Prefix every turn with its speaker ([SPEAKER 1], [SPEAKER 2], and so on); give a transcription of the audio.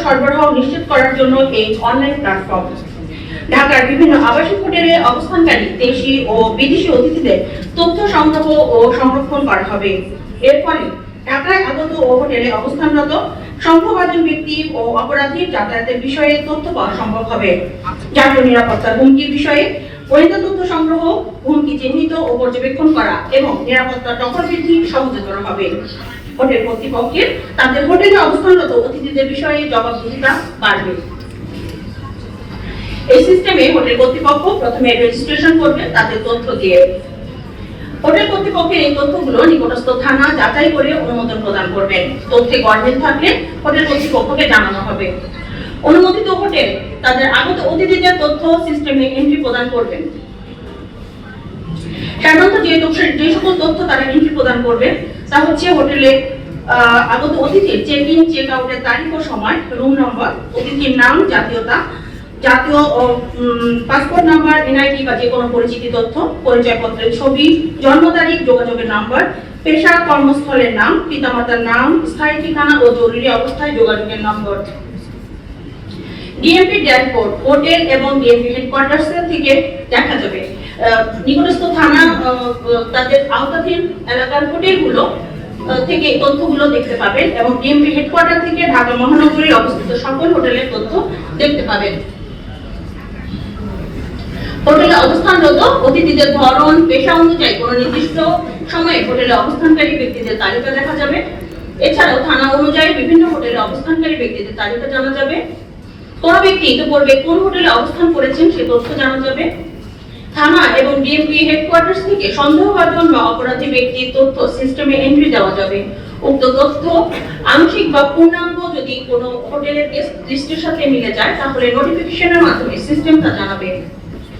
[SPEAKER 1] সরবরাহ নিশ্চিত করার জন্য এই অনলাইন প্ল্যাটফর্ম। ঢাকার বিভিন্ন আবাসিক হোটেলে অবস্থানকারী দেশি ও বিদেশি অতিথিদের তথ্য সংগ্রহ ও সংরক্ষণ করা হবে। এর ফলে ঢাকায় আগত ও হোটেলে অবস্থানরত সন্দেহভাজন ব্যক্তি ও অপরাধীর যাতায়াতের বিষয়ে তথ্য পাওয়া সম্ভব হবে। জাতীয় নিরাপত্তার হুমকির বিষয়ে গোয়েন্দা তথ্য সংগ্রহ, হুমকি চিহ্নিত ও পর্যবেক্ষণ করা এবং নিরাপত্তা টহল বৃদ্ধি সহজতর হবে। হোটেল কর্তৃপক্ষের তাদের হোটেলে অবস্থানরত অতিথিদের বিষয়ে জবাবদিহিতা বাড়বে। এই সিস্টেমে হোটেল কর্তৃপক্ষ প্রথমে রেজিস্ট্রেশন করবে তাদের তথ্য দিয়ে। হোটেল কর্তৃপক্ষের এই তথ্যগুলো নিকটস্থ থানা যাচাই করে অনুমোদন প্রদান করবেন। তথ্যে গরমিল থাকলে হোটেল কর্তৃপক্ষকে জানানো হবে। অনুমোদিত হোটেল তাদের আগত অতিথিদের তথ্য সিস্টেমে এন্ট্রি প্রদান করবেন। সাধারণত যে সকল তথ্য তারা এন্ট্রি প্রদান করবে তা হচ্ছে হোটেলে আগত অতিথির চেক ইন চেক আউটের তারিখ ও সময়, রুম নম্বর, অতিথির নাম, জাতীয়তা, জাতীয় পাসপোর্ট নাম্বার, এনআইডি বা যে কোনো পরিচিতি তথ্য, পরিচয়পত্রের ছবি, জন্ম তারিখ, যোগাযোগের নাম্বার, পেশা, কর্মস্থলের নাম, পিতামাতার নাম, স্থায়ী ঠিকানা ও জরুরি অবস্থায় যোগাযোগের নম্বর। ডিএমপি ড্যাশবোর্ড হোটেল এবং ডিএমপি হেডকোয়ার্টার্স থেকে দেখা যাবে। নিকটস্থ থানা তাদের আওতাধীন এলাকার হোটেলগুলো থেকে তথ্যগুলো দেখতে পাবেন এবং ডিএমপি হেডকোয়ার্টার থেকে ঢাকা মহানগরীর অবস্থিত সকল হোটেলের তথ্য দেখতে পাবেন। হোটেলে অবস্থানরত অতিথিদের ধরন, পেশা অনুযায়ী কোনো নির্দিষ্ট সময়ে হোটেলে অবস্থানকারী ব্যক্তিদের তালিকা দেখা যাবে। এছাড়াও থানা অনুযায়ী বিভিন্ন হোটেলে অবস্থানকারী ব্যক্তিদের তালিকা জানা যাবে। কোন ব্যক্তি ইতিপূর্বে কোন হোটেলে অবস্থান করেছেন সে তথ্য জানা যাবে। থানা এবং ডিএমপি হেডকোয়ার্টার্স থেকে সন্দেহভাজন বা অপরাধী ব্যক্তির তথ্য সিস্টেমে এন্ট্রি দেওয়া যাবে। উক্ত তথ্য আংশিক বা পূর্ণাঙ্গ যদি কোনো হোটেলের গেস্ট লিস্টের সাথে মিলে যায় তাহলে নোটিফিকেশনের মাধ্যমে সিস্টেম তা জানাবে।